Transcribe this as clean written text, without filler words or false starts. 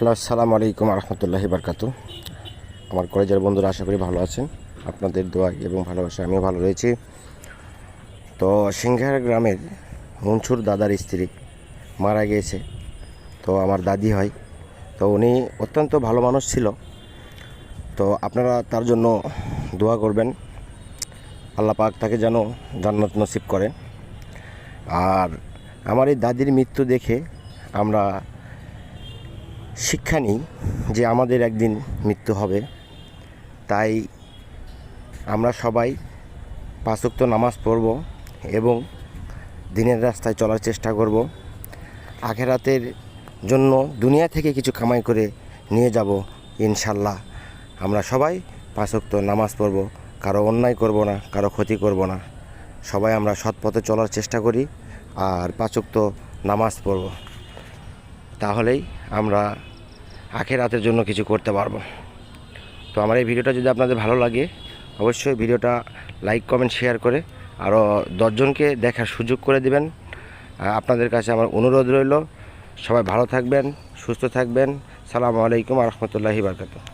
Hello, আসসালামু আলাইকুম রহমতুল্লাহি বারকাতু। আমার কলেজের বন্ধুরা আশা করি ভালো আছেন। আপনাদের দোয়া এবং ভালোবাসা আমিও ভালো রয়েছি। তো সিংহার গ্রামের মনসুর দাদার স্ত্রী মারা গিয়েছে। তো আমার দাদি হয়। তো উনি অত্যন্ত ভালো মানুষ ছিল। তো আপনারা তার জন্য দোয়া করবেন, আল্লাহ পাক তাকে যেন জান্নাত নসিব করে। আর আমার এই দাদির মৃত্যু দেখে আমরা শিক্ষা নিই যে আমাদের একদিন মৃত্যু হবে। তাই আমরা সবাই 5 ওয়াক্ত নামাজ পড়ব এবং দিনের রাস্তায় চলার চেষ্টা করব। আখিরাতের জন্য দুনিয়া থেকে কিছু কামাই করে নিয়ে যাব ইনশাল্লাহ। আমরা সবাই 5 ওয়াক্ত নামাজ পড়ব, কারো অন্যায় করব না, কারো ক্ষতি করব না। সবাই আমরা সৎ পথে চলার চেষ্টা করি আর 5 ওয়াক্ত নামাজ পড়ব। তাহলেই আমরা আখিরাতের জন্য কিছু করতে পারবো। তো আমার এই ভিডিওটা যদি আপনাদের ভালো লাগে, অবশ্যই ভিডিওটা লাইক কমেন্ট শেয়ার করে আরও 10 জনকে দেখার সুযোগ করে দিবেন। আপনাদের কাছে আমার অনুরোধ রইল, সবাই ভালো থাকবেন, সুস্থ থাকবেন। সালামু আলাইকুম রহমতুল্লাহি বারকাতুহু।